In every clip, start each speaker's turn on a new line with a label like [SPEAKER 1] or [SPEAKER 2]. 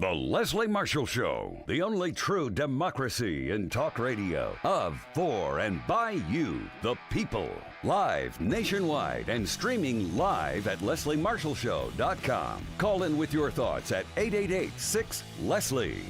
[SPEAKER 1] The Leslie Marshall Show, the only true democracy in talk radio, of, for, and by you, the people. Live nationwide and streaming live at lesliemarshallshow.com. Call in with your thoughts at 888-6-LESLIE.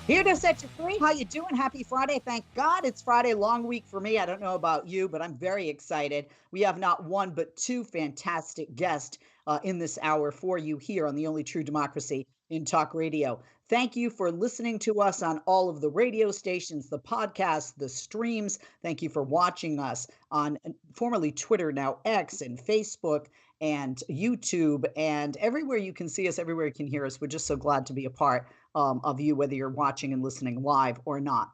[SPEAKER 2] Here to set you free. How you doing? Happy Friday. Thank God it's Friday. Long week for me. I don't know about you, but I'm very excited. We have not one, but two fantastic guests in this hour for you here on the only true democracy in talk radio. Thank you for listening to us on all of the radio stations, the podcasts, the streams. Thank you for watching us on formerly Twitter, now X, and Facebook and YouTube, and everywhere you can see us, everywhere you can hear us. We're just so glad to be a part of you, whether you're watching and listening live or not.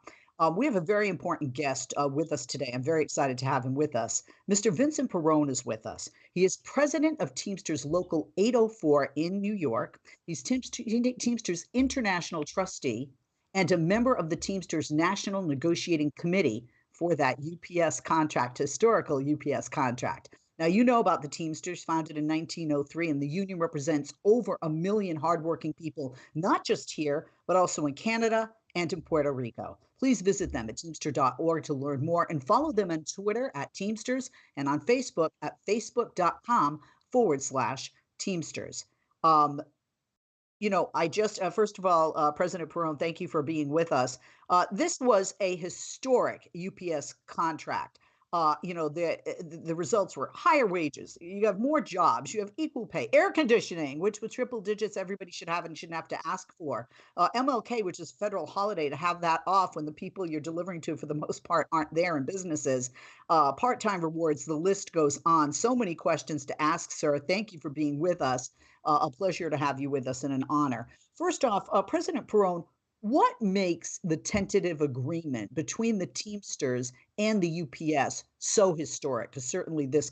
[SPEAKER 2] We have a very important guest with us today. I'm very excited to have him with us. Mr. Vincent Perrone is with us. He is president of Teamsters Local 804 in New York. He's Teamsters International trustee and a member of the Teamsters National Negotiating Committee for that UPS contract, historical UPS contract. Now, you know about the Teamsters, founded in 1903, and the union represents over 1 million hardworking people, not just here, but also in Canada and in Puerto Rico. Please visit them at teamster.org to learn more and follow them on Twitter at Teamsters and on Facebook at facebook.com/Teamsters. I just, first of all, President Perrone, thank you for being with us. This was a historic UPS contract. The results were higher wages. You have more jobs. You have equal pay, air conditioning, which with triple digits everybody should have and shouldn't have to ask for. MLK, which is federal holiday, to have that off when the people you're delivering to, for the most part, aren't there in businesses. Part-time rewards. The list goes on. So many questions to ask, sir. Thank you for being with us. A pleasure to have you with us and an honor. First off, President Perrone, what makes the tentative agreement between the Teamsters and the UPS so historic? Because certainly this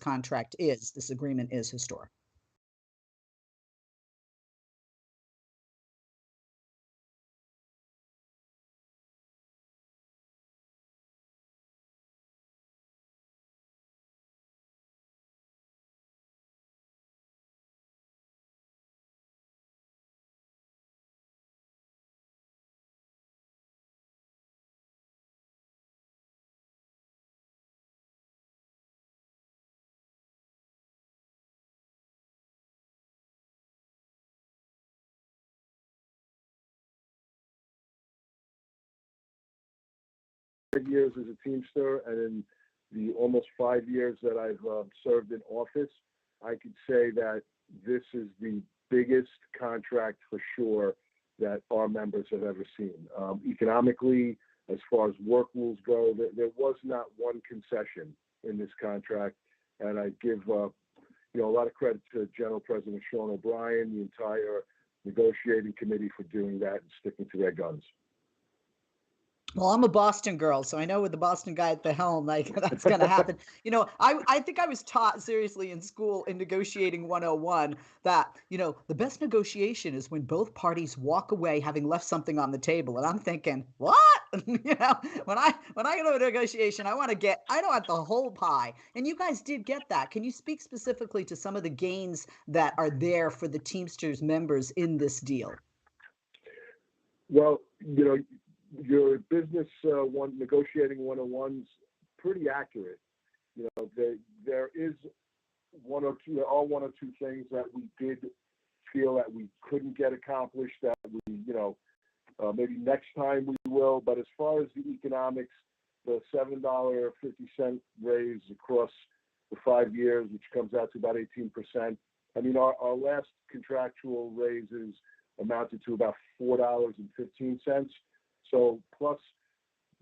[SPEAKER 2] agreement is historic.
[SPEAKER 3] Years as a Teamster, and in the almost 5 years that I've served in office, I could say that this is the biggest contract for sure that our members have ever seen. Economically, as far as work rules go, there was not one concession in this contract, and I give a lot of credit to General President Sean O'Brien, the entire negotiating committee for doing that and sticking to their guns.
[SPEAKER 2] Well, I'm a Boston girl, so I know with the Boston guy at the helm, like that's going to happen. I think I was taught seriously in school in negotiating 101 that, the best negotiation is when both parties walk away having left something on the table. And I'm thinking, what? When I go to a negotiation, I don't want the whole pie. And you guys did get that. Can you speak specifically to some of the gains that are there for the Teamsters members in this deal?
[SPEAKER 3] Well, your business negotiating 101's pretty accurate. There is one or two things that we did feel that we couldn't get accomplished that we, maybe next time we will. But as far as the economics, the $7.50 raise across the 5 years, which comes out to about 18%. I mean, our last contractual raises amounted to about $4.15. So plus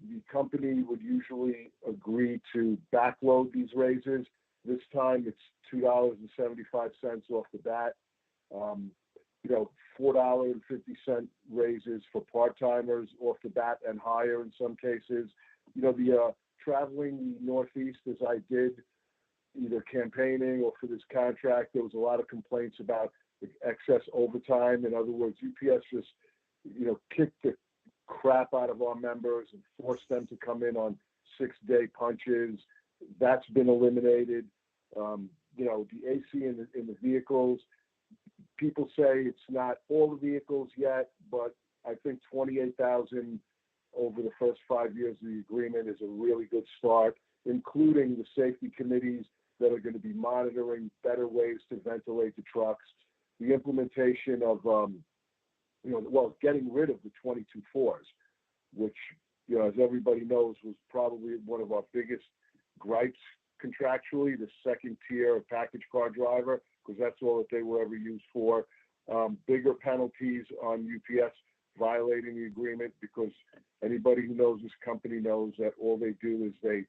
[SPEAKER 3] the company would usually agree to backload these raises. This time it's $2.75 off the bat. $4.50 raises for part-timers off the bat and higher in some cases. Traveling the Northeast as I did, either campaigning or for this contract, there was a lot of complaints about the excess overtime. In other words, UPS just, kicked the crap out of our members and forced them to come in on 6-day punches. That's been eliminated. The AC in the vehicles, people say it's not all the vehicles yet, but I think 28,000 over the first 5 years of the agreement is a really good start, including the safety committees that are going to be monitoring better ways to ventilate the trucks, the implementation of, getting rid of the 22.4s, which, as everybody knows, was probably one of our biggest gripes contractually, the second tier of package car driver, because that's all that they were ever used for. Bigger penalties on UPS violating the agreement, because anybody who knows this company knows that all they do is they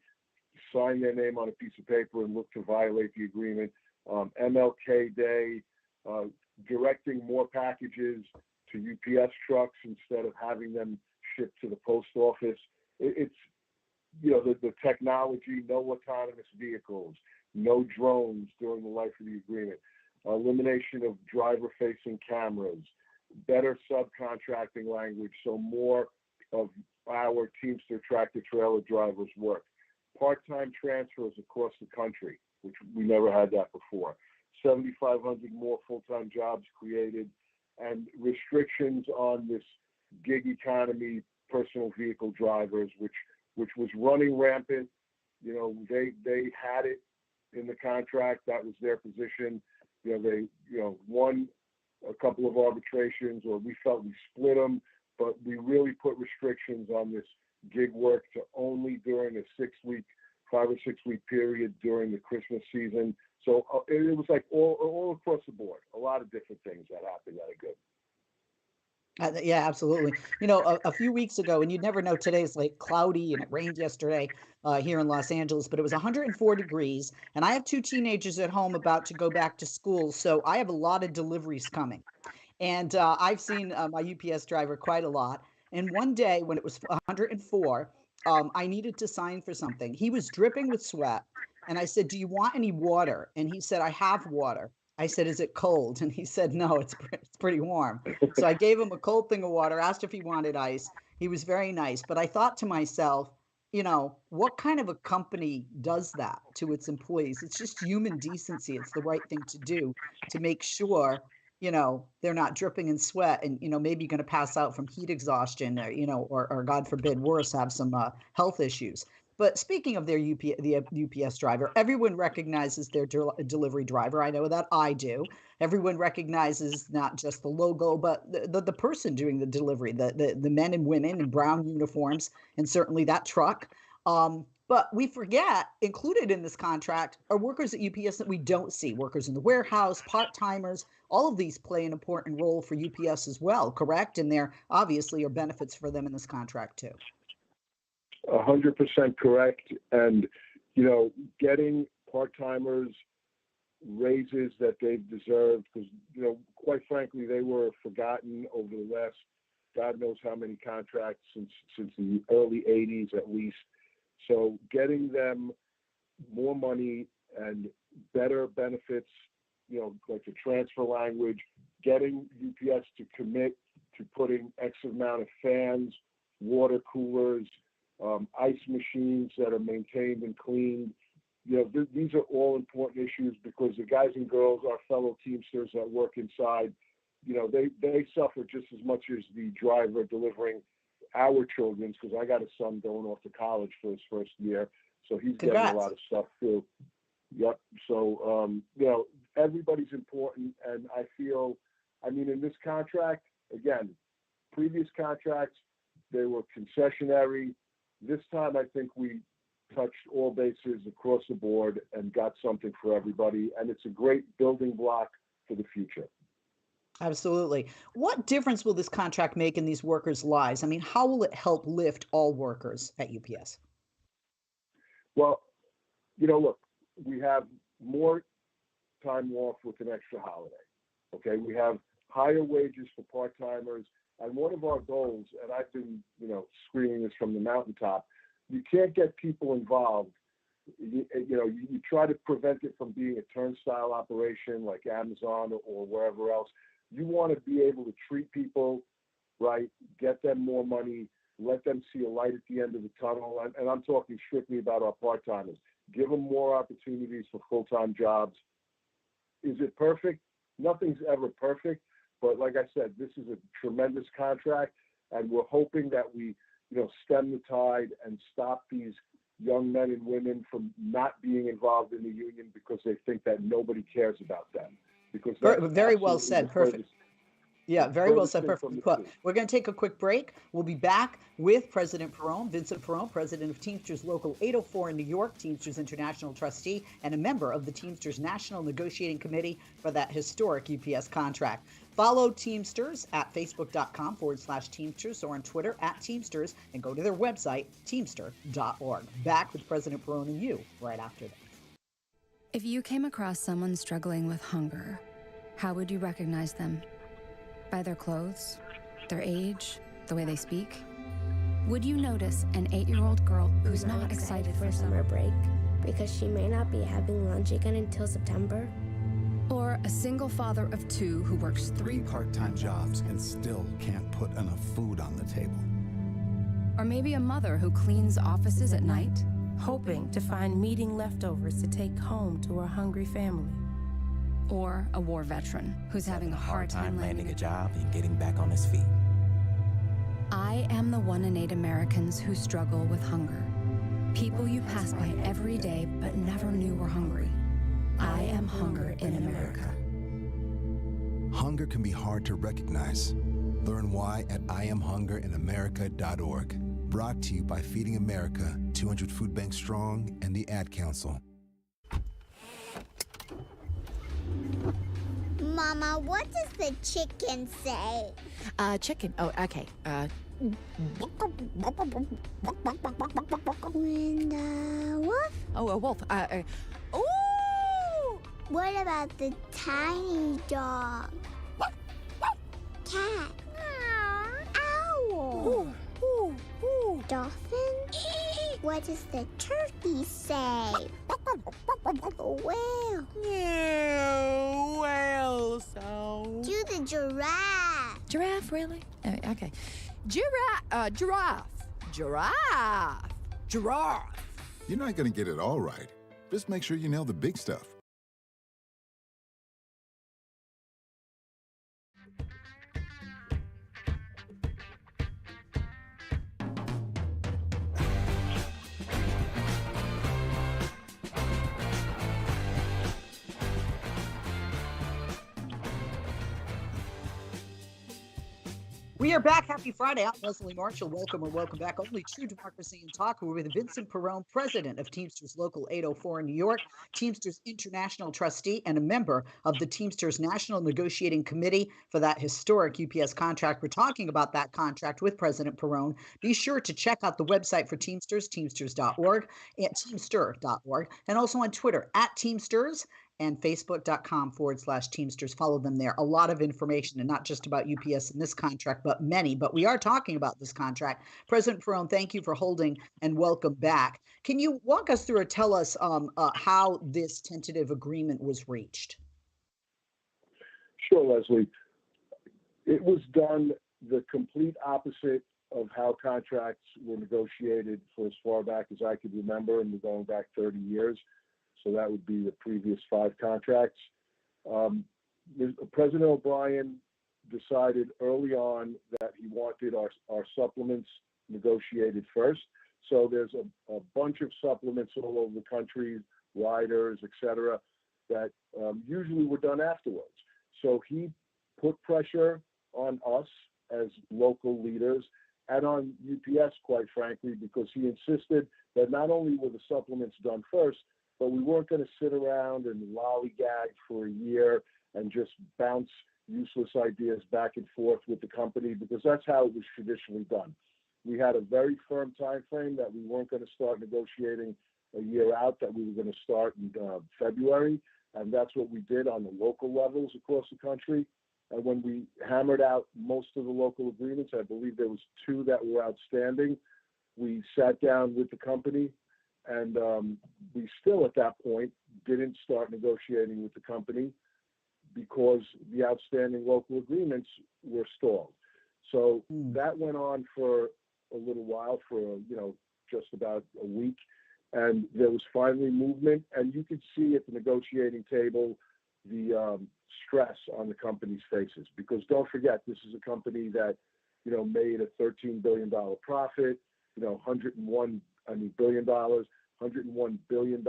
[SPEAKER 3] sign their name on a piece of paper and look to violate the agreement. MLK Day, directing more packages to UPS trucks instead of having them shipped to the post office. It's the technology, no autonomous vehicles, no drones during the life of the agreement, elimination of driver-facing cameras, better subcontracting language so more of our Teamster tractor-trailer drivers work, part-time transfers across the country, which we never had that before, 7,500 more full-time jobs created, and restrictions on this gig economy personal vehicle drivers, which was running rampant. They had it in the contract. That was their position. They won a couple of arbitrations, or we felt we split them, but we really put restrictions on this gig work to only during a 5 or 6 week period during the Christmas season. So it was like all across the board, a lot of different things that happened that are good.
[SPEAKER 2] Yeah, absolutely. A few weeks ago, and you'd never know, today's like cloudy and it rained yesterday here in Los Angeles, but it was 104 degrees. And I have 2 teenagers at home about to go back to school. So I have a lot of deliveries coming. And I've seen my UPS driver quite a lot. And one day when it was 104, I needed to sign for something. He was dripping with sweat. And I said, "Do you want any water?" And he said, "I have water." I said, "Is it cold?" And he said, "No, it's pretty warm." So I gave him a cold thing of water, asked if he wanted ice. He was very nice. But I thought to myself, what kind of a company does that to its employees? It's just human decency. It's the right thing to do to make sure, they're not dripping in sweat and, maybe going to pass out from heat exhaustion or God forbid, worse, have some health issues. But speaking of the UPS driver, everyone recognizes their delivery driver. I know that I do. Everyone recognizes not just the logo, but the person doing the delivery, the men and women in brown uniforms, and certainly that truck. But we forget, included in this contract are workers at UPS that we don't see, workers in the warehouse, part-timers. All of these play an important role for UPS as well, correct? And there obviously are benefits for them in this contract too.
[SPEAKER 3] 100% correct. And, getting part-timers raises that they've deserved, because, quite frankly, they were forgotten over the last, God knows how many contracts since the early 80s at least. So getting them more money and better benefits, like the transfer language, getting UPS to commit to putting X amount of fans, water coolers, ice machines that are maintained and cleaned. These are all important issues, because the guys and girls, our fellow Teamsters that work inside, they suffer just as much as the driver delivering our children's, because I got a son going off to college for his first year, so he's
[SPEAKER 2] Congrats.
[SPEAKER 3] getting a lot of stuff too. Yep. So, everybody's important, and I feel, in this contract, again, previous contracts, they were concessionary. This time, I think we touched all bases across the board and got something for everybody, and it's a great building block for the future.
[SPEAKER 2] Absolutely. What difference will this contract make in these workers' lives? How will it help lift all workers at UPS?
[SPEAKER 3] Well, look, we have more time off with an extra holiday. Okay, we have higher wages for part-timers. And one of our goals, and I've been, screaming this from the mountaintop, you can't get people involved. You try to prevent it from being a turnstile operation like Amazon or wherever else. You want to be able to treat people right, get them more money, let them see a light at the end of the tunnel. And I'm talking strictly about our part-timers. Give them more opportunities for full-time jobs. Is it perfect? Nothing's ever perfect. But like I said, this is a tremendous contract, and we're hoping that we, stem the tide and stop these young men and women from not being involved in the union because they think that nobody cares about them. Because
[SPEAKER 2] very well said. Perfect. Yeah, very well said. Perfectly put. We're going to take a quick break. We'll be back with President Perrone, Vincent Perrone, President of Teamsters Local 804 in New York, Teamsters International Trustee, and a member of the Teamsters National Negotiating Committee for that historic UPS contract. Follow Teamsters at facebook.com/Teamsters or on Twitter @Teamsters, and go to their website, teamster.org. Back with President Perrone and you right after this.
[SPEAKER 4] If you came across someone struggling with hunger, how would you recognize them? By their clothes, their age, the way they speak? Would you notice an 8-year-old girl who's not excited for summer break
[SPEAKER 5] because she may not be having lunch again until September?
[SPEAKER 4] Or a single father of 2 who works 3
[SPEAKER 6] part-time jobs and still can't put enough food on the table?
[SPEAKER 4] Or maybe a mother who cleans offices at night,
[SPEAKER 7] hoping to find meeting leftovers to take home to her hungry family?
[SPEAKER 4] Or a war veteran who's having a hard time
[SPEAKER 8] landing a job and getting back on his feet.
[SPEAKER 4] I am the 1 in 8 Americans who struggle with hunger. People you pass by every day but never knew were hungry. I am hunger in America.
[SPEAKER 6] Hunger can be hard to recognize. Learn why at IamHungerInAmerica.org. Brought to you by Feeding America, 200 Food Banks Strong, and the Ad Council.
[SPEAKER 5] Mama, what does the chicken say?
[SPEAKER 7] Chicken. Oh, okay.
[SPEAKER 5] When the wolf?
[SPEAKER 7] Oh, a wolf. Ooh!
[SPEAKER 5] What about the tiny dog? Cat? Owl?
[SPEAKER 7] Ooh, ooh, ooh.
[SPEAKER 5] Dolphin? What does the turkey say? Whale?
[SPEAKER 7] Yeah, whale sound.
[SPEAKER 5] Do the giraffe.
[SPEAKER 7] Giraffe, really? Okay. Giraffe. Giraffe.
[SPEAKER 9] You're not going to get it all right. Just make sure you nail the big stuff.
[SPEAKER 2] We are back. Happy Friday. I'm Leslie Marshall. Welcome back. Only true democracy and talk. We're with Vincent Perrone, President of Teamsters Local 804 in New York, Teamsters International Trustee, and a member of the Teamsters National Negotiating Committee for that historic UPS contract. We're talking about that contract with President Perrone. Be sure to check out the website for Teamsters, teamsters.org, at teamster.org, and also on Twitter @Teamsters. And facebook.com/Teamsters. Follow them there. A lot of information, and not just about UPS in this contract, but many. But we are talking about this contract. President Perrone, thank you for holding, and welcome back. Can you walk us through or tell us how this tentative agreement was reached?
[SPEAKER 3] Sure, Leslie. It was done the complete opposite of how contracts were negotiated for as far back as I could remember, and we're going back 30 years. So that would be the previous 5 contracts. President O'Brien decided early on that he wanted our supplements negotiated first. So there's a bunch of supplements all over the country, riders, et cetera, that usually were done afterwards. So he put pressure on us as local leaders and on UPS, quite frankly, because he insisted that not only were the supplements done first, but we weren't going to sit around and lollygag for a year and just bounce useless ideas back and forth with the company, because that's how it was traditionally done. We had a very firm time frame that we weren't going to start negotiating a year out, that we were going to start in February, and that's what we did on the local levels across the country. And when we hammered out most of the local agreements, I believe there was 2 that were outstanding. We sat down with the company, and we still at that point didn't start negotiating with the company because the outstanding local agreements were stalled. So that went on for a little while, for just about a week, and there was finally movement, and you could see at the negotiating table the stress on the company's faces, because don't forget, this is a company that made a $13 billion profit, $101 billion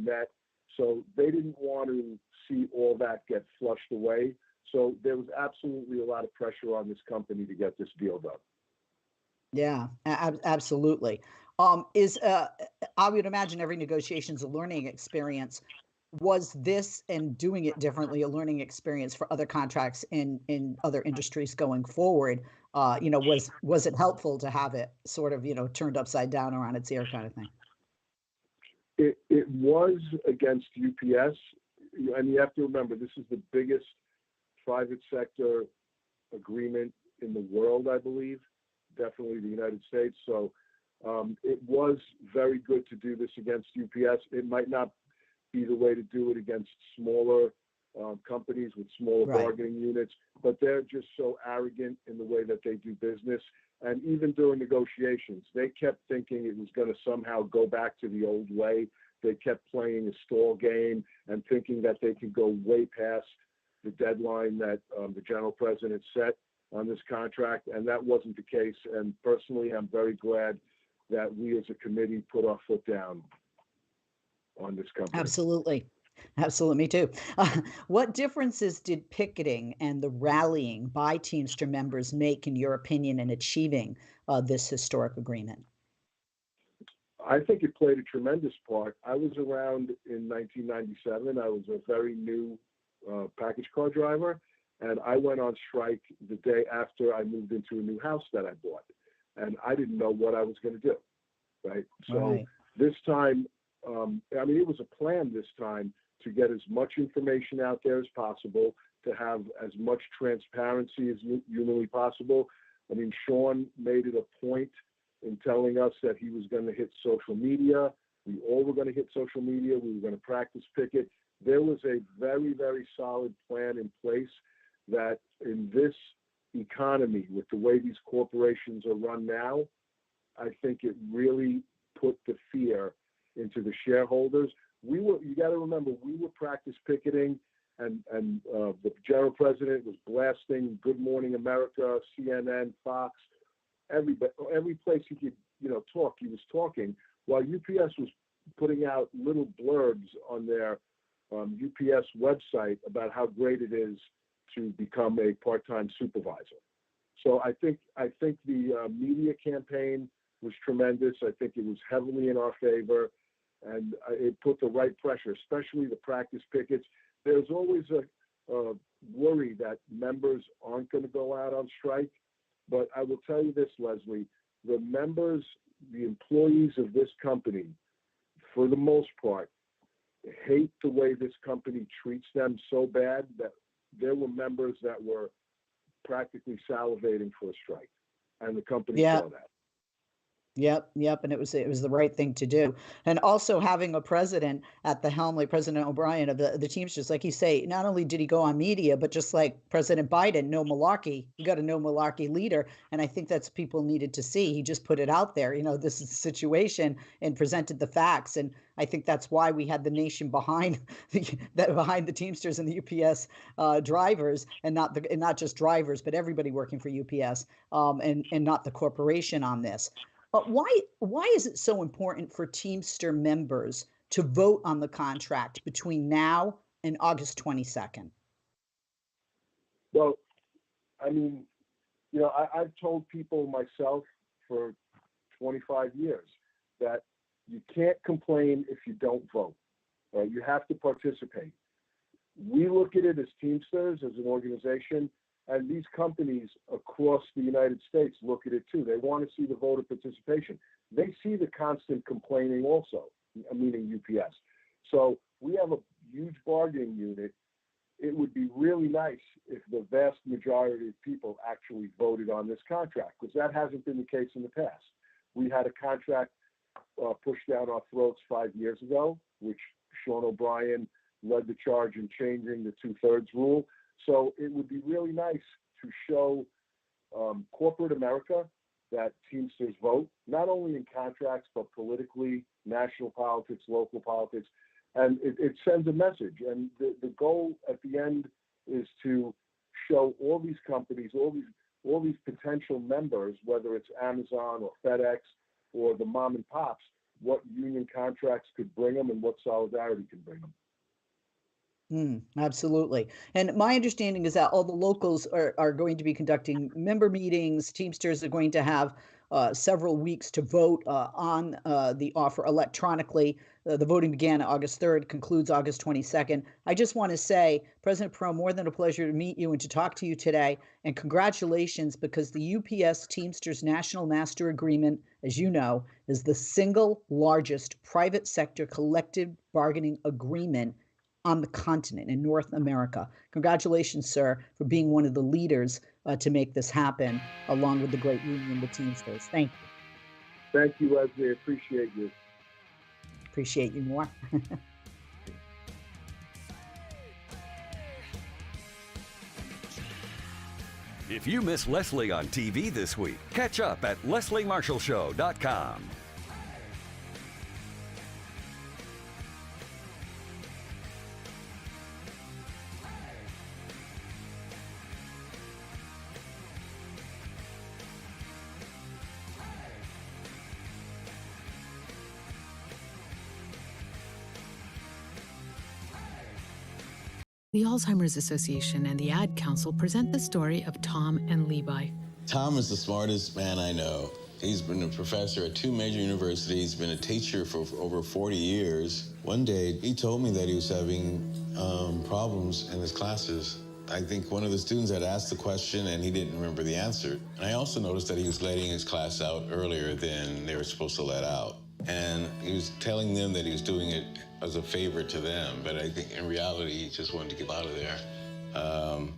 [SPEAKER 3] net. So they didn't want to see all that get flushed away. So there was absolutely a lot of pressure on this company to get this deal done.
[SPEAKER 2] Yeah, absolutely. I would imagine every negotiation is a learning experience. Was this and doing it differently a learning experience for other contracts in other industries going forward? Was it helpful to have it sort of turned upside down or on its ear kind of thing?
[SPEAKER 3] It was against UPS, and you have to remember, this is the biggest private sector agreement in the world, I believe, definitely the United States. So it was very good to do this against UPS. It might not be the way to do it against smaller companies with smaller bargaining units, but they're just so arrogant in the way that they do business. And even during negotiations, they kept thinking it was going to somehow go back to the old way. They kept playing a stall game and thinking that they could go way past the deadline that the general president set on this contract, and that wasn't the case. And personally, I'm very glad that we as a committee put our foot down on this company.
[SPEAKER 2] Absolutely. Absolutely. Me too. What differences did picketing and the rallying by Teamster members make, in your opinion, in achieving this historic agreement?
[SPEAKER 3] I think it played a tremendous part. I was around in 1997. I was a very new package car driver, and I went on strike the day after I moved into a new house that I bought, and I didn't know what I was going to do, right? So this time, it was a plan this time to get as much information out there as possible, to have as much transparency as humanly possible. I mean, Sean made it a point in telling us that he was going to hit social media. We all were going to hit social media. We were going to practice picket. There was a very, very solid plan in place that in this economy, with the way these corporations are run now, I think it really put the fear into the shareholders. You got to remember, we were practice picketing, and the general president was blasting Good Morning America, CNN, Fox, every place he could, talk, he was talking, while UPS was putting out little blurbs on their UPS website about how great it is to become a part-time supervisor. So I think the media campaign was tremendous. I think it was heavily in our favor, and it put the right pressure, especially the practice pickets. There's always a worry that members aren't going to go out on strike, but I will tell you this, Leslie, the members, the employees of this company, for the most part, hate the way this company treats them so bad that there were members that were practically salivating for a strike, and the company saw that.
[SPEAKER 2] Yep. And it was the right thing to do. And also having a president at the helm, like President O'Brien of the Teamsters, like you say, not only did he go on media, but just like President Biden, no malarkey. You got a no malarkey leader. And I think that's people needed to see. He just put it out there. This is the situation, and presented the facts. And I think that's why we had the nation behind the Teamsters and the UPS drivers, and not just drivers, but everybody working for UPS, and not the corporation on this. But why is it so important for Teamster members to vote on the contract between now and August 22nd?
[SPEAKER 3] Well, I've told people myself for 25 years that you can't complain if you don't vote. Right? You have to participate. We look at it as Teamsters, as an organization, and these companies across the United States look at it too. They want to see the voter participation. They see the constant complaining also, meaning UPS. So we have a huge bargaining unit it would be really nice if the vast majority of people actually voted on this contract, because that hasn't been the case in the past. We had a contract pushed down our throats 5 years ago, which Sean O'Brien led the charge in changing the 2/3 rule. So it would be really nice to show corporate America that Teamsters vote, not only in contracts, but politically, national politics, local politics, and it sends a message. And the goal at the end is to show all these companies, all these potential members, whether it's Amazon or FedEx or the mom and pops, what union contracts could bring them and what solidarity can bring them.
[SPEAKER 2] Absolutely. And my understanding is that all the locals are going to be conducting member meetings. Teamsters are going to have several weeks to vote on the offer electronically. The voting began August 3rd, concludes August 22nd. I just want to say, President Perrone, more than a pleasure to meet you and to talk to you today. And congratulations, because the UPS Teamsters National Master Agreement, as you know, is the single largest private sector collective bargaining agreement on the continent in North America. Congratulations, sir, for being one of the leaders to make this happen, along with the great union, the Teamsters. Thank you.
[SPEAKER 3] Thank you, Leslie. I appreciate you.
[SPEAKER 2] Appreciate you more.
[SPEAKER 1] If you miss Leslie on TV this week, catch up at lesliemarshallshow.com.
[SPEAKER 10] The Alzheimer's Association and the Ad Council present the story of Tom and Levi.
[SPEAKER 11] Tom is the smartest man I know. He's been a professor at 2 major universities, been a teacher for over 40 years. One day, he told me that he was having problems in his classes. I think one of the students had asked the question and he didn't remember the answer. And I also noticed that he was letting his class out earlier than they were supposed to let out. And he was telling them that he was doing it as a favor to them, but I think in reality, he just wanted to get out of there.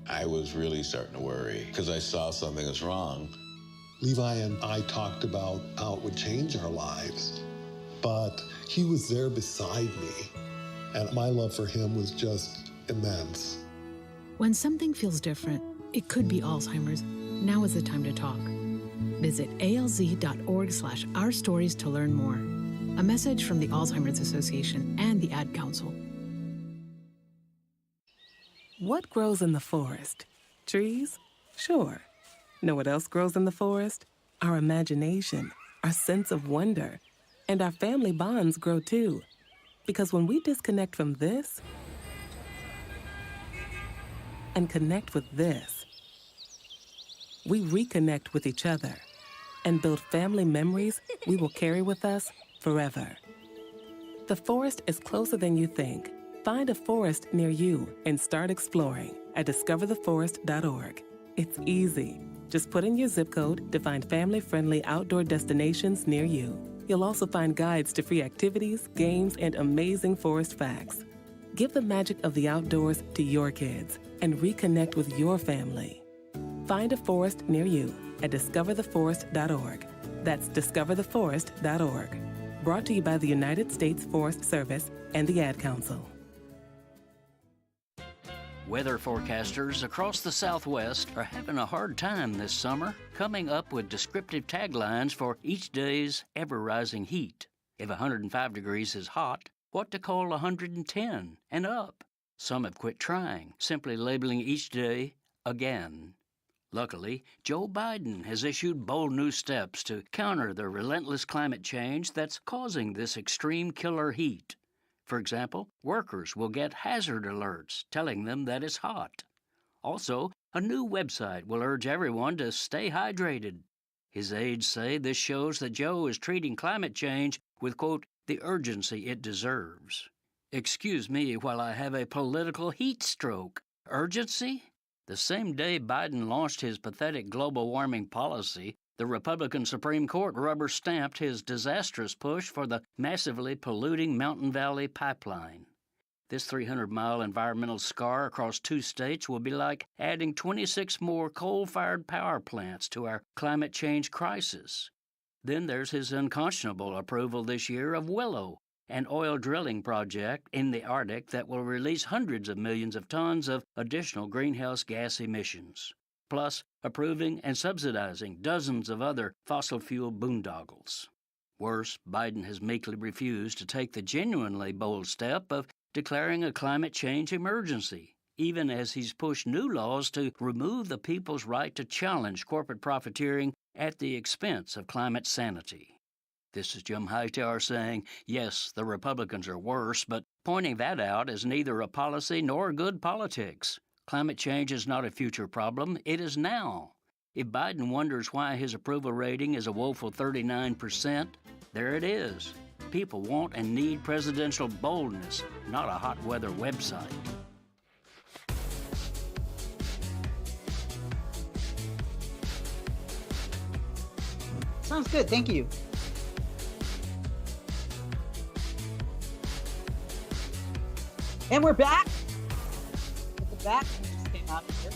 [SPEAKER 11] I was really starting to worry because I saw something was wrong.
[SPEAKER 12] Levi and I talked about how it would change our lives, but he was there beside me, and my love for him was just immense.
[SPEAKER 10] When something feels different, it could be Alzheimer's. Now is the time to talk. Visit alz.org/ourstories to learn more. A message from the Alzheimer's Association and the Ad Council.
[SPEAKER 13] What grows in the forest? Trees? Sure. Know what else grows in the forest? Our imagination, our sense of wonder, and our family bonds grow too. Because when we disconnect from this and connect with this, we reconnect with each other and build family memories we will carry with us forever. The forest is closer than you think. Find a forest near you and start exploring at discovertheforest.org. It's easy. Just put in your zip code to find family-friendly outdoor destinations near you. You'll also find guides to free activities, games, and amazing forest facts. Give the magic of the outdoors to your kids and reconnect with your family. Find a forest near you at discovertheforest.org. That's discovertheforest.org. Brought to you by the United States Forest Service and the Ad Council.
[SPEAKER 14] Weather forecasters across the Southwest are having a hard time this summer, coming up with descriptive taglines for each day's ever-rising heat. If 105 degrees is hot, what to call 110 and up? Some have quit trying, simply labeling each day again. Luckily, Joe Biden has issued bold new steps to counter the relentless climate change that's causing this extreme killer heat. For example, workers will get hazard alerts telling them that it's hot. Also, a new website will urge everyone to stay hydrated. His aides say this shows that Joe is treating climate change with, quote, the urgency it deserves. Excuse me while I have a political heat stroke. Urgency? The same day Biden launched his pathetic global warming policy, the Republican Supreme Court rubber-stamped his disastrous push for the massively polluting Mountain Valley Pipeline. This 300-mile environmental scar across 2 states will be like adding 26 more coal-fired power plants to our climate change crisis. Then there's his unconscionable approval this year of Willow, an oil drilling project in the Arctic that will release hundreds of millions of tons of additional greenhouse gas emissions, plus approving and subsidizing dozens of other fossil fuel boondoggles. Worse, Biden has meekly refused to take the genuinely bold step of declaring a climate change emergency, even as he's pushed new laws to remove the people's right to challenge corporate profiteering at the expense of climate sanity. This is Jim Hightower saying, yes, the Republicans are worse, but pointing that out as neither a policy nor good politics. Climate change is not a future problem, it is now. If Biden wonders why his approval rating is a woeful 39%, there it is. People want and need presidential boldness, not a hot weather website.
[SPEAKER 2] Sounds good. Thank you. And we're back. We're back. We just came out of here.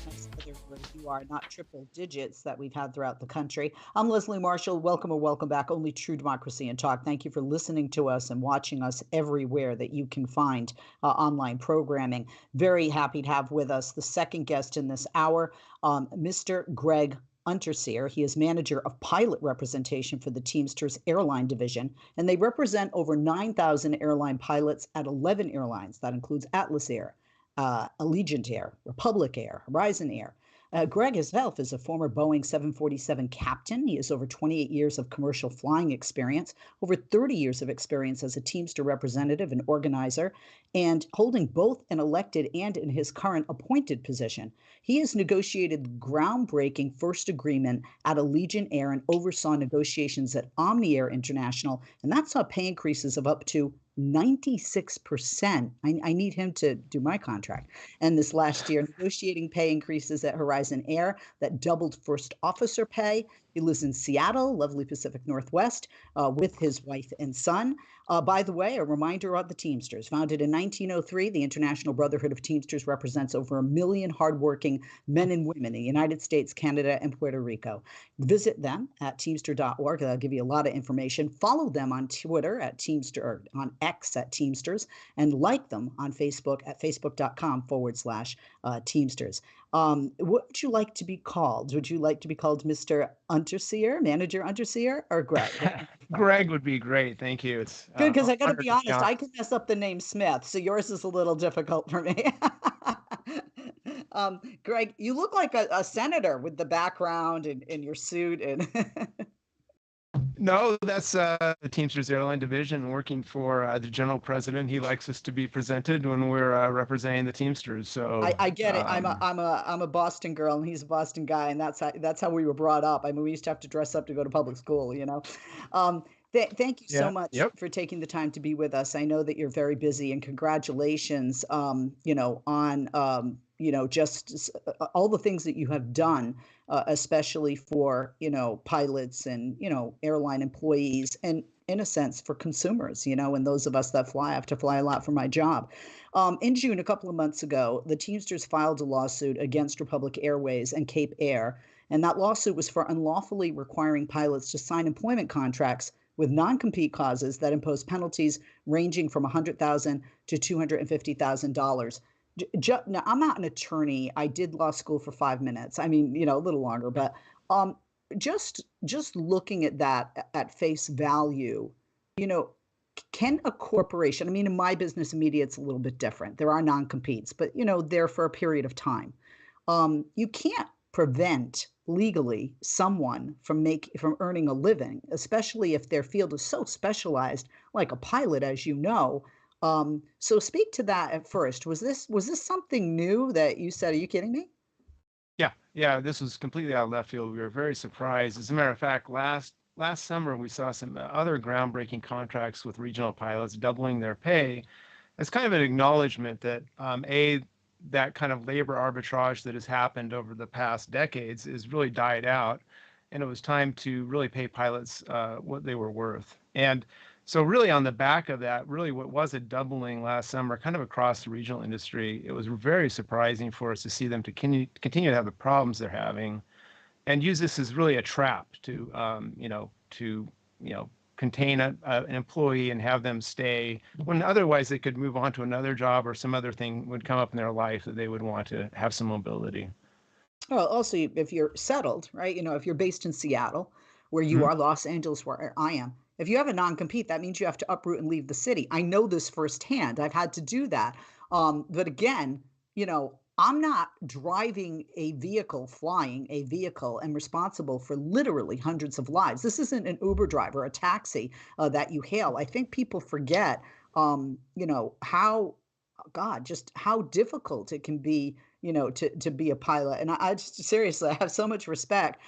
[SPEAKER 2] Nice weather where you are, not triple digits that we've had throughout the country. I'm Leslie Marshall. Welcome or welcome back. Only true democracy and talk. Thank you for listening to us and watching us everywhere that you can find online programming. Very happy to have with us the second guest in this hour, Mr. Greg Unterseer. He is manager of pilot representation for the Teamsters Airline Division, and they represent over 9,000 airline pilots at 11 airlines. That includes Atlas Air, Allegiant Air, Republic Air, Horizon Air. Greg himself is a former Boeing 747 captain. He has over 28 years of commercial flying experience, over 30 years of experience as a Teamster representative and organizer, and holding both an elected and in his current appointed position. He has negotiated the groundbreaking first agreement at Allegiant Air and oversaw negotiations at Omni Air International, and that saw pay increases of up to 96%. I need him to do my contract. And this last year, negotiating pay increases at Horizon Air that doubled first officer pay. He lives in Seattle, lovely Pacific Northwest, with his wife and son. By the way, a reminder on the Teamsters. Founded in 1903, the International Brotherhood of Teamsters represents over 1 million hardworking men and women in the United States, Canada, and Puerto Rico. Visit them at teamster.org. They'll give you a lot of information. Follow them on Twitter at Teamster, or on X at Teamsters, and like them on Facebook at facebook.com/Teamsters. What would you like to be called? Would you like to be called Mr. Unterseer, Manager Unterseer, or Greg?
[SPEAKER 15] Greg would be great. Thank you. It's
[SPEAKER 2] good, because I got to
[SPEAKER 15] honored
[SPEAKER 2] be honest,
[SPEAKER 15] count.
[SPEAKER 2] I can mess up the name Smith, so yours is a little difficult for me. Greg, you look like a senator with the background and your suit and.
[SPEAKER 15] No, that's the Teamsters Airline Division working for the General President. He likes us to be presented when we're representing the Teamsters. So
[SPEAKER 2] I get it. I'm a Boston girl and he's a Boston guy, and that's how we were brought up. I mean, we used to have to dress up to go to public school, you know. Thank you so much for taking the time to be with us. I know that you're very busy, and congratulations, on just all the things that you have done, especially for, pilots and, airline employees, and in a sense for consumers, and those of us that fly. I have to fly a lot for my job. In June, a couple of months ago, the Teamsters filed a lawsuit against Republic Airways and Cape Air, and that lawsuit was for unlawfully requiring pilots to sign employment contracts with non-compete clauses that impose penalties ranging from $100,000 to $250,000. Now, I'm not an attorney. I did law school for 5 minutes. I mean, a little longer, but just looking at that at face value, can a corporation, I mean, in my business and media, it's a little bit different. There are non-competes, but, they're for a period of time. You can't prevent legally someone from earning a living, especially if their field is so specialized, like a pilot, as you know. So speak to that at first. Was this something new that you said? Are you kidding me?
[SPEAKER 15] Yeah. This was completely out of left field. We were very surprised. As a matter of fact, last summer we saw some other groundbreaking contracts with regional pilots doubling their pay. It's kind of an acknowledgement that that kind of labor arbitrage that has happened over the past decades is really died out, and it was time to really pay pilots what they were worth. And So really on the back of that, really what was a doubling last summer, kind of across the regional industry, it was very surprising for us to see them to continue to have the problems they're having, and use this as really a trap to, contain an employee and have them stay when otherwise they could move on to another job or some other thing would come up in their life that they would want to have some mobility.
[SPEAKER 2] Well, also, if you're settled, right? If you're based in Seattle, where you
[SPEAKER 15] Mhm.
[SPEAKER 2] are, Los Angeles, where I am, if you have a non-compete, that means you have to uproot and leave the city. I know this firsthand. I've had to do that. But again, I'm not driving a vehicle, flying a vehicle, and responsible for literally hundreds of lives. This isn't an Uber driver, a taxi that you hail. I think people forget, how God, just how difficult it can be, to be a pilot. And I just seriously, I have so much respect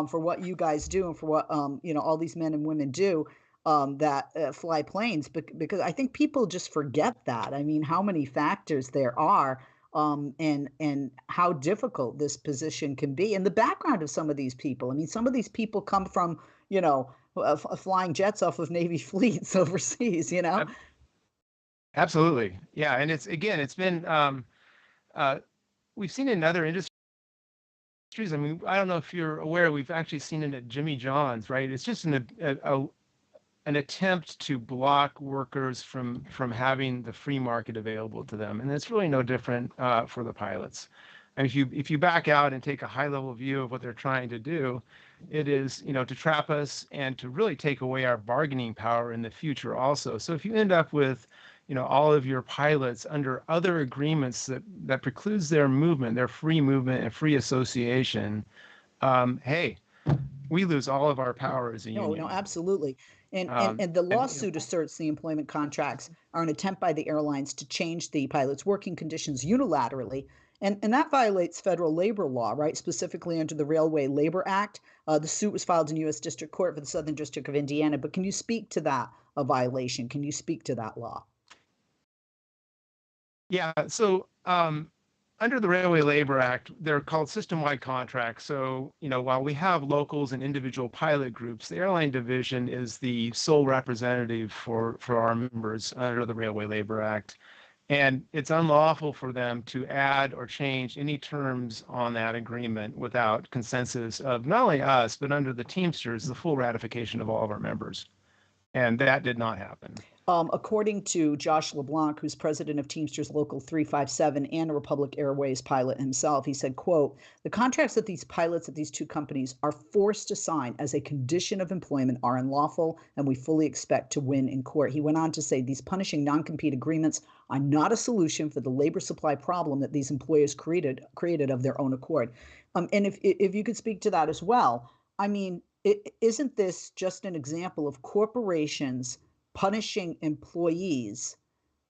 [SPEAKER 2] for what you guys do and for what all these men and women do that fly planes. Because I think people just forget that. I mean, how many factors there are, and how difficult this position can be, and the background of some of these people. I mean, some of these people come from flying jets off of Navy fleets overseas.
[SPEAKER 15] Absolutely. Yeah. And it's been, we've seen in other industries. I mean, I don't know if you're aware, we've actually seen it at Jimmy John's, right? It's just an attempt to block workers from having the free market available to them. And it's really no different for the pilots. And if you back out and take a high level view of what they're trying to do, it is, to trap us and to really take away our bargaining power in the future also. So if you end up with all of your pilots under other agreements that precludes their movement, their free movement and free association, hey, we lose all of our power as a
[SPEAKER 2] No,
[SPEAKER 15] union.
[SPEAKER 2] no, absolutely. And
[SPEAKER 15] Um,
[SPEAKER 2] and the
[SPEAKER 15] and
[SPEAKER 2] lawsuit asserts the employment contracts are an attempt by the airlines to change the pilots' working conditions unilaterally. And that violates federal labor law, right? Specifically under the Railway Labor Act. The suit was filed in U.S. District Court for the Southern District of Indiana. But can you speak to that violation? Can you speak to that law?
[SPEAKER 15] Yeah, so under the Railway Labor Act, they're called system-wide contracts. So, while we have locals and individual pilot groups, the airline division is the sole representative for our members under the Railway Labor Act. And it's unlawful for them to add or change any terms on that agreement without consensus of not only us, but under the Teamsters, the full ratification of all of our members. And that did not happen.
[SPEAKER 2] According to Josh LeBlanc, who's president of Teamsters Local 357 and a Republic Airways pilot himself, he said, quote, "The contracts that these pilots at these two companies are forced to sign as a condition of employment are unlawful, and we fully expect to win in court." He went on to say these punishing non-compete agreements are not a solution for the labor supply problem that these employers created of their own accord. And if you could speak to that as well, I mean, isn't this just an example of corporations punishing employees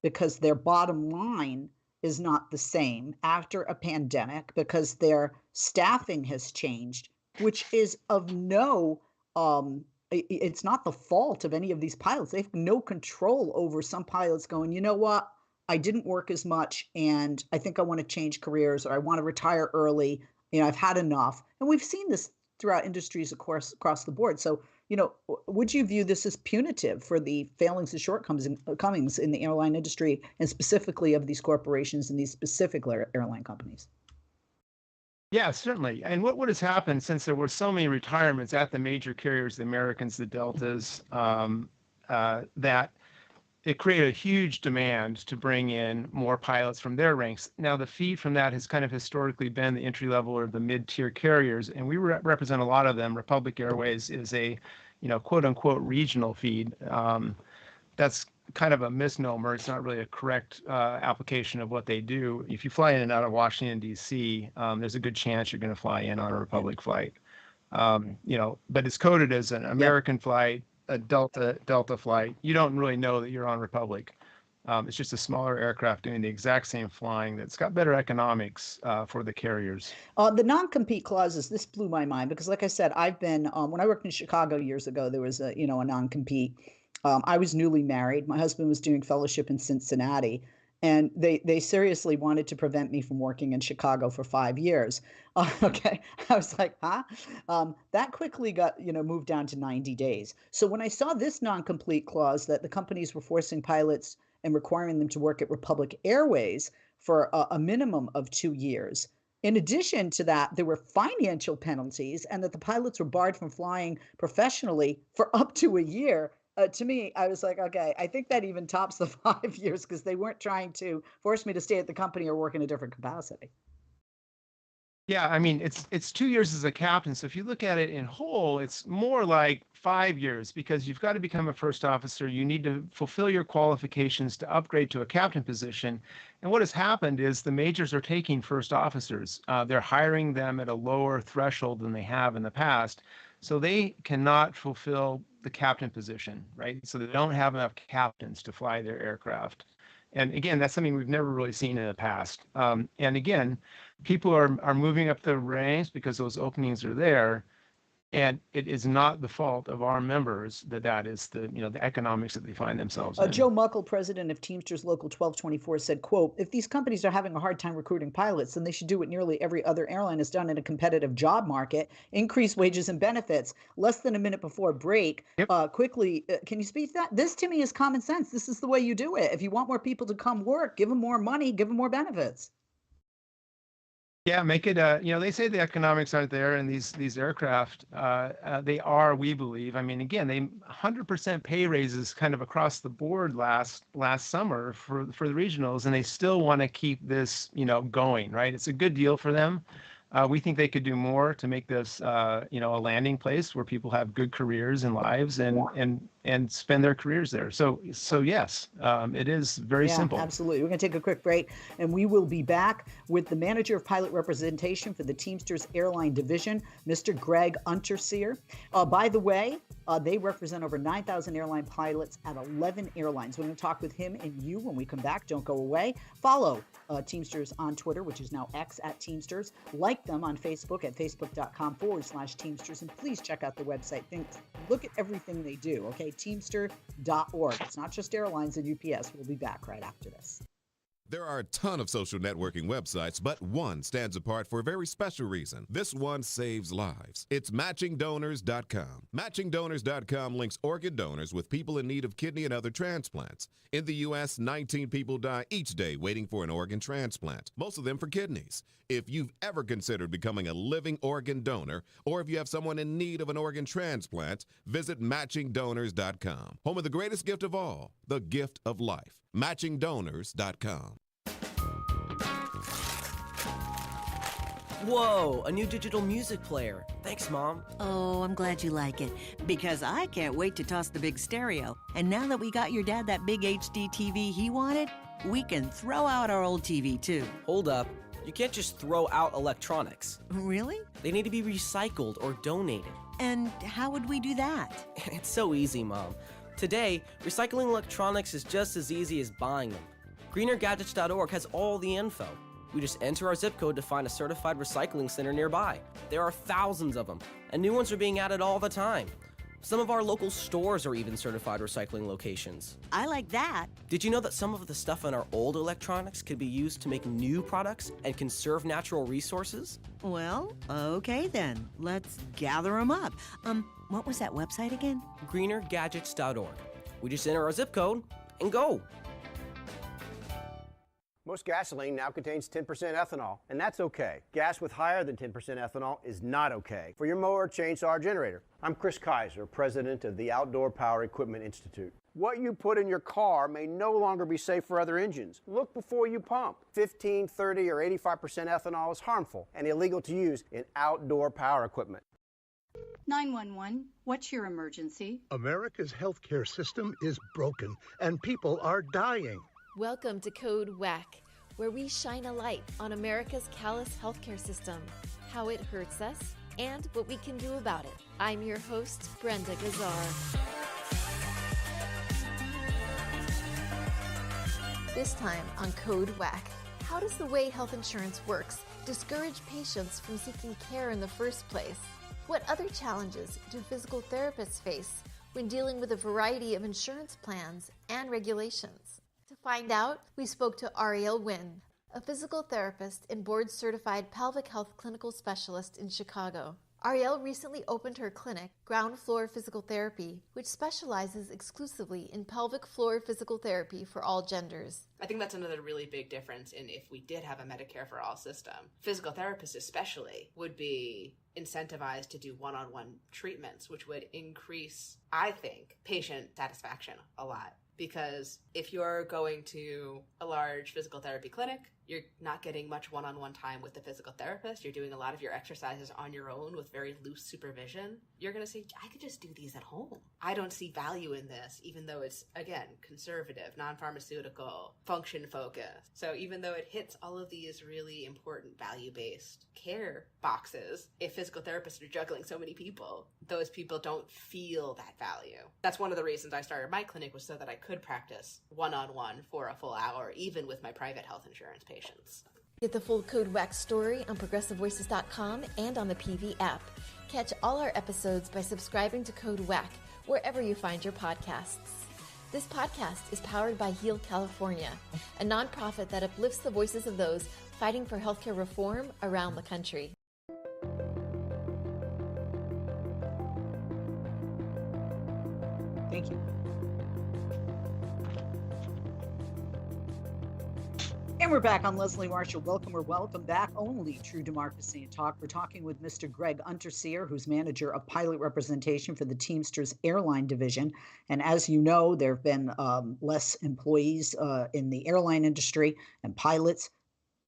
[SPEAKER 2] because their bottom line is not the same after a pandemic because their staffing has changed, which is of no it's not the fault of any of these pilots. They have no control over some pilots going, you know what, I didn't work as much and I think I want to change careers or I want to retire early. I've had enough. And we've seen this throughout industries, of course, across the board. So would you view this as punitive for the failings and shortcomings in the airline industry and specifically of these corporations and these specific airline companies?
[SPEAKER 15] Yeah, certainly. And what has happened since there were so many retirements at the major carriers, the Americans, the Deltas, that it created a huge demand to bring in more pilots from their ranks. Now, the feed from that has kind of historically been the entry level or the mid-tier carriers, and we represent a lot of them. Republic Airways is a, quote unquote regional feed. That's kind of a misnomer. It's not really a correct application of what they do. If you fly in and out of Washington, D.C., there's a good chance you're going to fly in on a Republic flight. But it's coded as an American flight, a Delta flight. You don't really know that you're on Republic. It's just a smaller aircraft doing the exact same flying that's got better economics for the carriers.
[SPEAKER 2] The non-compete clauses, this blew my mind because, like I said, I've been when I worked in Chicago years ago, there was a non-compete. I was newly married. My husband was doing fellowship in Cincinnati. And they seriously wanted to prevent me from working in Chicago for 5 years. Okay, I was like, huh? That quickly got, moved down to 90 days. So when I saw this non-complete clause that the companies were forcing pilots and requiring them to work at Republic Airways for a minimum of 2 years. In addition to that, there were financial penalties and that the pilots were barred from flying professionally for up to a year. To me, I was like, okay, I think that even tops the 5 years because they weren't trying to force me to stay at the company or work in a different capacity.
[SPEAKER 15] Yeah, I mean, it's 2 years as a captain. So if you look at it in whole, it's more like 5 years because you've got to become a first officer. You need to fulfill your qualifications to upgrade to a captain position. And what has happened is the majors are taking first officers. They're hiring them at a lower threshold than they have in the past. So they cannot fulfill the captain position, right? So they don't have enough captains to fly their aircraft. And again, that's something we've never really seen in the past. And again, people are moving up the ranks because those openings are there. And it is not the fault of our members that is the economics that they find themselves in.
[SPEAKER 2] Joe Muckle, president of Teamsters Local 1224, said, quote, if these companies are having a hard time recruiting pilots, then they should do what nearly every other airline has done in a competitive job market, increase wages and benefits. Less than a minute before break, quickly, can you speak to that? This to me is common sense. This is the way you do it. If you want more people to come work, give them more money, give them more benefits.
[SPEAKER 15] Yeah, make it, they say the economics aren't there in these aircraft. They are, we believe. I mean, again, they 100% pay raises kind of across the board last summer for the regionals, and they still want to keep this, going, right? It's a good deal for them. We think they could do more to make this, a landing place where people have good careers and lives and spend their careers there. So yes, it is very simple.
[SPEAKER 2] Absolutely. We're going to take a quick break, and we will be back with the manager of pilot representation for the Teamsters Airline Division, Mr. Greg Unterseer. By the way, they represent over 9,000 airline pilots at 11 airlines. We're going to talk with him and you when we come back. Don't go away. Follow Teamsters on Twitter, which is now X at Teamsters. Like them on Facebook at facebook.com/Teamsters. And please check out the website. Look at everything they do, okay? Teamster.org. It's not just airlines and UPS. We'll be back right after this.
[SPEAKER 16] There are a ton of social networking websites, but one stands apart for a very special reason. This one saves lives. It's MatchingDonors.com. MatchingDonors.com links organ donors with people in need of kidney and other transplants. In the U.S., 19 people die each day waiting for an organ transplant, most of them for kidneys. If you've ever considered becoming a living organ donor, or if you have someone in need of an organ transplant, visit MatchingDonors.com. Home of the greatest gift of all, the gift of life. MatchingDonors.com.
[SPEAKER 17] Whoa, a new digital music player. Thanks, Mom.
[SPEAKER 18] Oh, I'm glad you like it, because I can't wait to toss the big stereo. And now that we got your dad that big HD TV he wanted, we can throw out our old TV, too.
[SPEAKER 17] Hold up. You can't just throw out electronics.
[SPEAKER 18] Really?
[SPEAKER 17] They need to be recycled or donated.
[SPEAKER 18] And how would we do that?
[SPEAKER 17] It's so easy, Mom. Today, recycling electronics is just as easy as buying them. GreenerGadgets.org has all the info. We just enter our zip code to find a certified recycling center nearby. There are thousands of them, and new ones are being added all the time. Some of our local stores are even certified recycling locations.
[SPEAKER 18] I like that.
[SPEAKER 17] Did you know that some of the stuff in our old electronics could be used to make new products and conserve natural resources?
[SPEAKER 18] Well, okay then. Let's gather them up. What was that website again?
[SPEAKER 17] GreenerGadgets.org. We just enter our zip code and go.
[SPEAKER 19] Most gasoline now contains 10% ethanol, and that's okay. Gas with higher than 10% ethanol is not okay. For your mower, chainsaw, or generator, I'm Chris Kaiser, president of the Outdoor Power Equipment Institute. What you put in your car may no longer be safe for other engines. Look before you pump. 15, 30, or 85% ethanol is harmful and illegal to use in outdoor power equipment.
[SPEAKER 20] 911, what's your emergency?
[SPEAKER 21] America's healthcare system is broken and people are dying.
[SPEAKER 22] Welcome to Code WAC, where we shine a light on America's callous healthcare system, how it hurts us, and what we can do about it. I'm your host, Brenda Gazar. This time on Code WAC, how does the way health insurance works discourage patients from seeking care in the first place? What other challenges do physical therapists face when dealing with a variety of insurance plans and regulations? To find out, we spoke to Ariel Wynn, a physical therapist and board-certified pelvic health clinical specialist in Chicago. Ariel recently opened her clinic, Ground Floor Physical Therapy, which specializes exclusively in pelvic floor physical therapy for all genders.
[SPEAKER 4] I think that's another really big difference in if we did have a Medicare for All system. Physical therapists especially would be incentivized to do one-on-one treatments, which would increase, I think, patient satisfaction a lot. Because if you're going to a large physical therapy clinic, you're not getting much one-on-one time with the physical therapist. You're doing a lot of your exercises on your own with very loose supervision. You're going to say, I could just do these at home. I don't see value in this, even though it's, again, conservative, non-pharmaceutical, function-focused. So even though it hits all of these really important value-based care boxes, if physical therapists are juggling so many people, those people don't feel that value. That's one of the reasons I started my clinic, was so that I could practice one-on-one for a full hour, even with my private health insurance patients.
[SPEAKER 22] Get the full Code WAC story on ProgressiveVoices.com and on the PV app. Catch all our episodes by subscribing to Code WAC wherever you find your podcasts. This podcast is powered by Heal California, a nonprofit that uplifts the voices of those fighting for healthcare reform around the country.
[SPEAKER 2] Thank you. And we're back on Leslie Marshall. Welcome back. Only True Democracy and Talk. We're talking with Mr. Greg Unterseer, who's manager of pilot representation for the Teamsters Airline Division. And as you know, there have been less employees in the airline industry and pilots.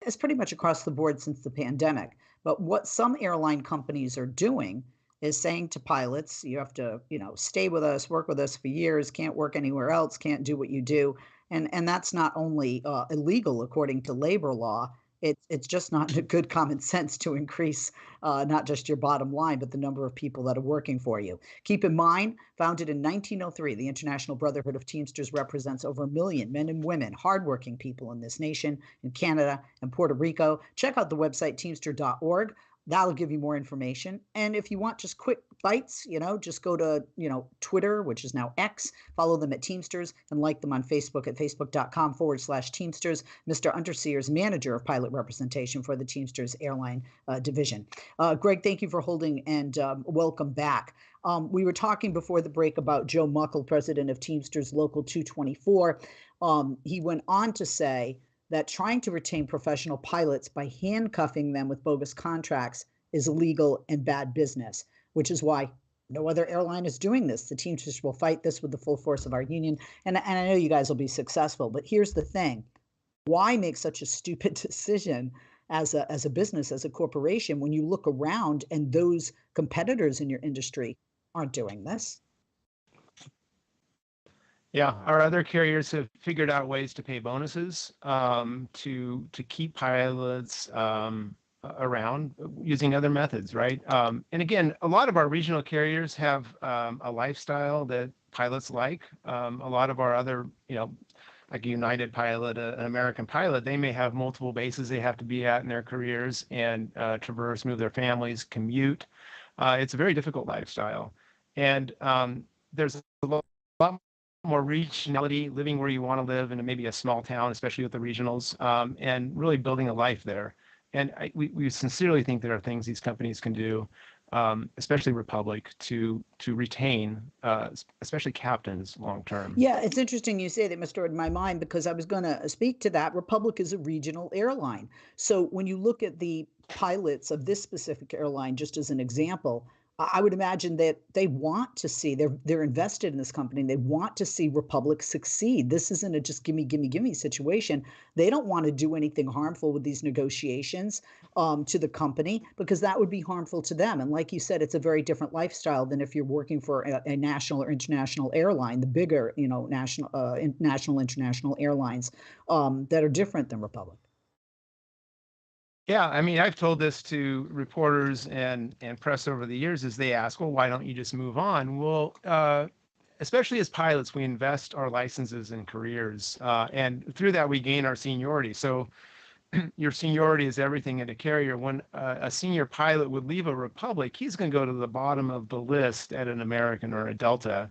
[SPEAKER 2] It's pretty much across the board since the pandemic. But what some airline companies are doing is saying to pilots, you have to, stay with us, work with us for years, can't work anywhere else, can't do what you do. And that's not only illegal according to labor law, it's just not good common sense to increase not just your bottom line, but the number of people that are working for you. Keep in mind, founded in 1903, the International Brotherhood of Teamsters represents over 1 million men and women, hardworking people in this nation, in Canada and Puerto Rico. Check out the website teamster.org. That'll give you more information. And if you want just quick bites, just go to, Twitter, which is now X, follow them at Teamsters, and like them on Facebook at facebook.com/Teamsters. Mr. Unterseer is manager of pilot representation for the Teamsters Airline Division. Greg, thank you for holding, and welcome back. We were talking before the break about Joe Muckle, president of Teamsters Local 224. He went on to say that trying to retain professional pilots by handcuffing them with bogus contracts is illegal and bad business, which is why no other airline is doing this. The Teamsters will fight this with the full force of our union. And I know you guys will be successful, but here's the thing. Why make such a stupid decision as a business, as a corporation, when you look around and those competitors in your industry aren't doing this?
[SPEAKER 15] Yeah, our other carriers have figured out ways to pay bonuses to keep pilots around using other methods, right? And again, a lot of our regional carriers have a lifestyle that pilots like. A lot of our other, like a United pilot, an American pilot, they may have multiple bases they have to be at in their careers and traverse, move their families, commute. It's a very difficult lifestyle. And there's a lot more regionality, living where you want to live in maybe a small town, especially with the regionals, and really building a life there. And we sincerely think there are things these companies can do, especially Republic, to retain, especially captains long term.
[SPEAKER 2] Yeah, it's interesting you say that, Mr. In my mind, because I was going to speak to that. Republic is a regional airline. So when you look at the pilots of this specific airline, just as an example, I would imagine that they want to see, they're invested in this company. They want to see Republic succeed. This isn't a just gimme situation. They don't want to do anything harmful with these negotiations to the company, because that would be harmful to them. And like you said, it's a very different lifestyle than if you're working for a national or international airline, the bigger, national international airlines that are different than Republic.
[SPEAKER 15] Yeah, I mean, I've told this to reporters and press over the years as they ask, well, why don't you just move on? Well, especially as pilots, we invest our licenses and careers, and through that we gain our seniority. So your seniority is everything in a carrier. When a senior pilot would leave a Republic, he's going to go to the bottom of the list at an American or a Delta.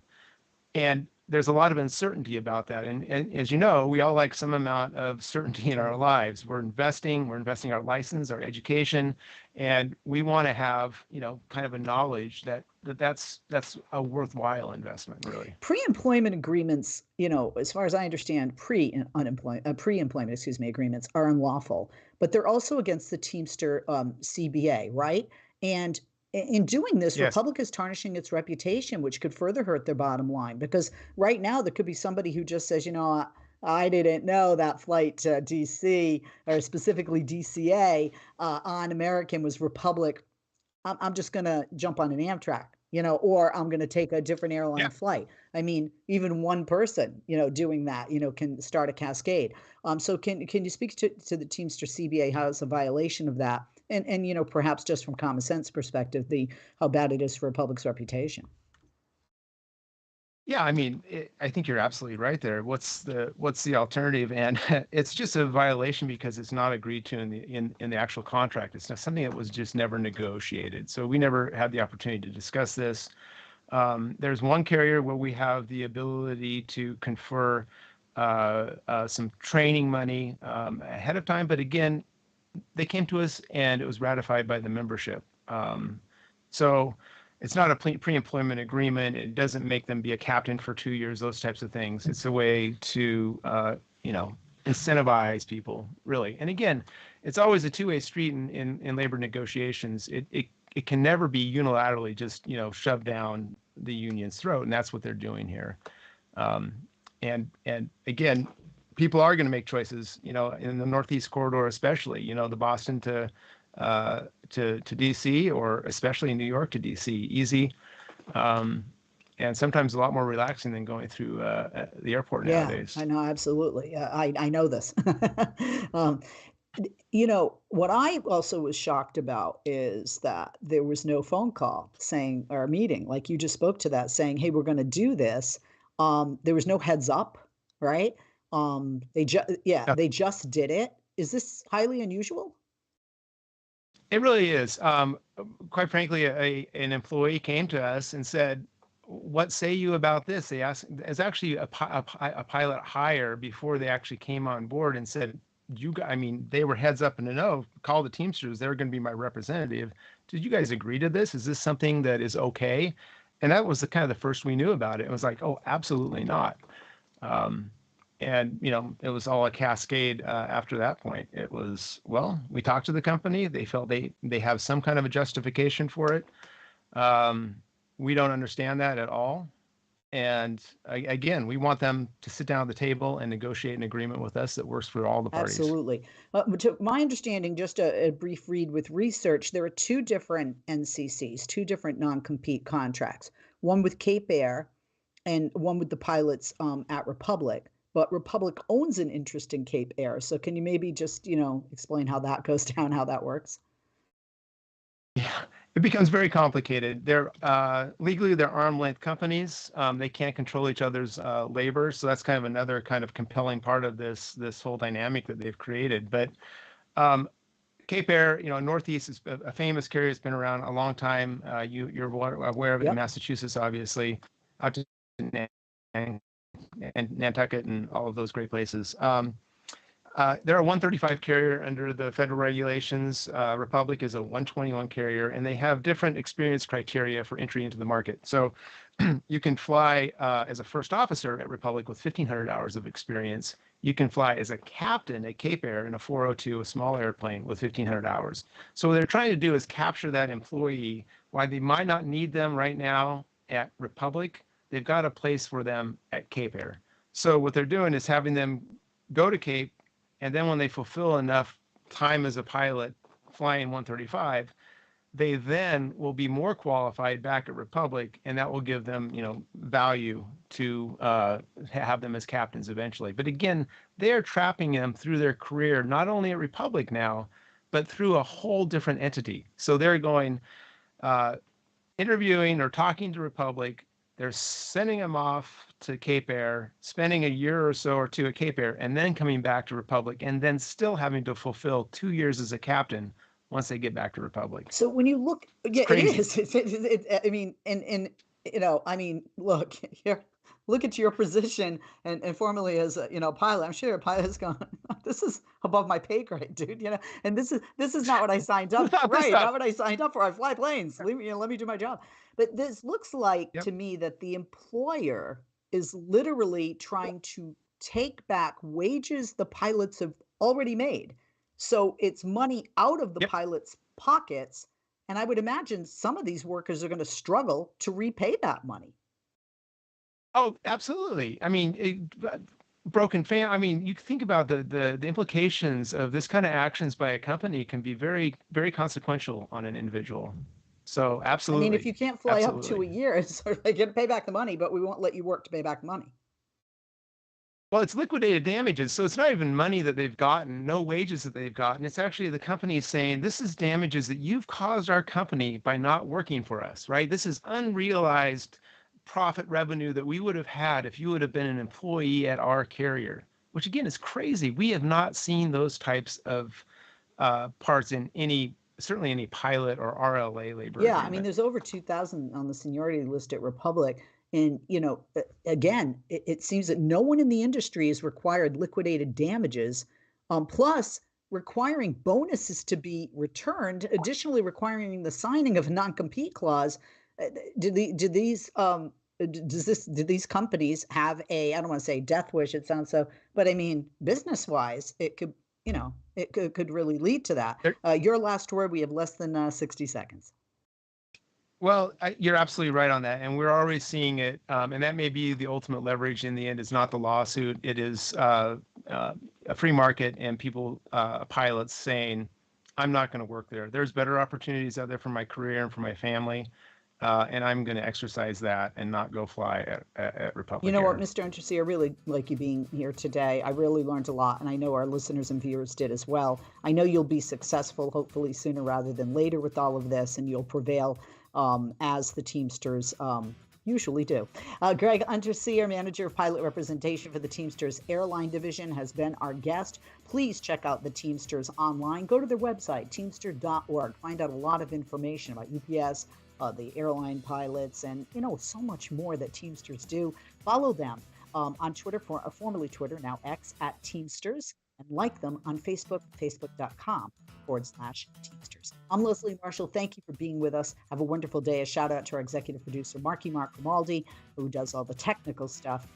[SPEAKER 15] And there's a lot of uncertainty about that. And as you know, we all like some amount of certainty in our lives. We're investing our license, our education, and we want to have, kind of a knowledge that's a worthwhile investment, really.
[SPEAKER 2] Pre-employment agreements, as far as I understand, pre-employment, agreements are unlawful, but they're also against the Teamster CBA, right? And in doing this,
[SPEAKER 15] Yes.
[SPEAKER 2] Republic is tarnishing its reputation, which could further hurt their bottom line. Because right now there could be somebody who just says, I didn't know that flight to DC, or specifically DCA, on American was Republic. I'm just going to jump on an Amtrak, or I'm going to take a different airline flight. I mean, even one person, doing that, can start a cascade. So can you speak to the Teamster CBA, how it's a violation of that? And perhaps just from common sense perspective, how bad it is for Republic's reputation.
[SPEAKER 15] Yeah, I mean, I think you're absolutely right there. What's the alternative? And it's just a violation because it's not agreed to in the actual contract. It's not something that was just never negotiated. So we never had the opportunity to discuss this. There's one carrier where we have the ability to confer some training money ahead of time, but again, they came to us and it was ratified by the membership. So it's not a pre-employment agreement. It doesn't make them be a captain for 2 years, those types of things. It's a way to, incentivize people, really. And again, it's always a two-way street in labor negotiations. It can never be unilaterally just, shoved down the union's throat. And that's what they're doing here. And again, people are going to make choices, in the Northeast corridor, especially, the Boston to DC, or especially in New York to DC, easy. And sometimes a lot more relaxing than going through the airport nowadays.
[SPEAKER 2] Yeah, I know, absolutely. I know this. What I also was shocked about is that there was no phone call saying, or a meeting, like you just spoke to that, saying, hey, we're going to do this. There was no heads up, right? They just did it. Is this highly unusual?
[SPEAKER 15] It really is. Quite frankly, an employee came to us and said, what say you about this? They asked, it's actually a pilot hire before they actually came on board, and said, they were heads up in the know, call the Teamsters, they're going to be my representative. Did you guys agree to this? Is this something that is okay? And that was kind of the first we knew about it. It was like, oh, absolutely not. And, it was all a cascade after that point. It was, well, we talked to the company. They felt they have some kind of a justification for it. We don't understand that at all. And again, we want them to sit down at the table and negotiate an agreement with us that works for all the parties.
[SPEAKER 2] Absolutely. To my understanding, just a brief read with research, there are two different NCCs, two different non-compete contracts, one with Cape Air and one with the pilots at Republic. But Republic owns an interest in Cape Air. So can you maybe just, explain how that goes down, how that works?
[SPEAKER 15] Yeah, it becomes very complicated. They're legally, they're arm's length companies. They can't control each other's labor. So that's kind of another kind of compelling part of this whole dynamic that they've created. But Cape Air, Northeast is a famous carrier. It's been around a long time. You're aware of it in Massachusetts, obviously, out to and Nantucket and all of those great places. They're a 135 carrier under the federal regulations. Republic is a 121 carrier, and they have different experience criteria for entry into the market. So you can fly as a first officer at Republic with 1,500 hours of experience. You can fly as a captain at Cape Air in a 402, a small airplane, with 1,500 hours. So what they're trying to do is capture that employee. While they might not need them right now at Republic, they've got a place for them at Cape Air. So what they're doing is having them go to Cape, and then when they fulfill enough time as a pilot flying 135, they then will be more qualified back at Republic, and that will give them, value to have them as captains eventually. But again, they're trapping them through their career, not only at Republic now, but through a whole different entity. So they're going, interviewing or talking to Republic, they're sending them off to Cape Air, spending a year or so or two at Cape Air, and then coming back to Republic, and then still having to fulfill 2 years as a captain once they get back to Republic.
[SPEAKER 2] So when you look, it is. I mean, and I mean, look here, look at your position and formerly as a, pilot. I'm sure a pilot's going, this is above my pay grade, dude, and this is not what I signed up for. Right. Not what I signed up for. I fly planes. Let me do my job. But this looks like
[SPEAKER 15] Yep.
[SPEAKER 2] to me that the employer is literally trying to take back wages the pilots have already made. So it's money out of the
[SPEAKER 15] Yep.
[SPEAKER 2] pilots' pockets. And I would imagine some of these workers are going to struggle to repay that money.
[SPEAKER 15] Oh, absolutely. I mean, I mean, you think about the implications of this kind of actions by a company can be very, very consequential on an individual. So
[SPEAKER 2] I mean, if
[SPEAKER 15] absolutely.
[SPEAKER 2] you can't fly up to
[SPEAKER 15] Absolutely.
[SPEAKER 2] a year, it's sort of like you pay back the money, but we won't let you work to pay back the money.
[SPEAKER 15] Well, it's liquidated damages, so it's not even money that they've gotten, no wages that they've gotten. It's actually the company saying, this is damages that you've caused our company by not working for us, right? This is unrealized profit revenue that we would have had if you would have been an employee at our carrier, which again is crazy. We have not seen those types of parts in certainly any pilot or RLA labor
[SPEAKER 2] Yeah, I mean,
[SPEAKER 15] agreement.
[SPEAKER 2] there's over 2,000 on the seniority list at Republic. And, again, it seems that no one in the industry has required liquidated damages, plus requiring bonuses to be returned, additionally requiring the signing of a non-compete clause. Did these companies have I don't want to say death wish, it sounds so, but I mean, business-wise, it could, it could really lead to that. Your last word, we have less than 60 seconds.
[SPEAKER 15] Well, you're absolutely right on that, and we're already seeing it, and that may be the ultimate leverage in the end. It's not the lawsuit; it is a free market and people, pilots saying, "I'm not going to work there. There's better opportunities out there for my career and for my family, and I'm going to exercise that and not go fly at Republic
[SPEAKER 2] You know what,
[SPEAKER 15] Air."
[SPEAKER 2] Mr. Interesting, I really like you being here today. I really learned a lot, and I know our listeners and viewers did as well. I know you'll be successful, hopefully sooner rather than later with all of this, and you'll prevail as the Teamsters usually do. Greg Underseer, Manager of Pilot Representation for the Teamsters Airline Division, has been our guest. Please check out the Teamsters online. Go to their website, teamster.org. Find out a lot of information about UPS, the airline pilots, and, so much more that Teamsters do. Follow them on Twitter, formerly Twitter, now X, at Teamsters, and like them on Facebook, facebook.com/Teamsters. I'm Leslie Marshall. Thank you for being with us. Have a wonderful day. A shout out to our executive producer, Mark Grimaldi, who does all the technical stuff.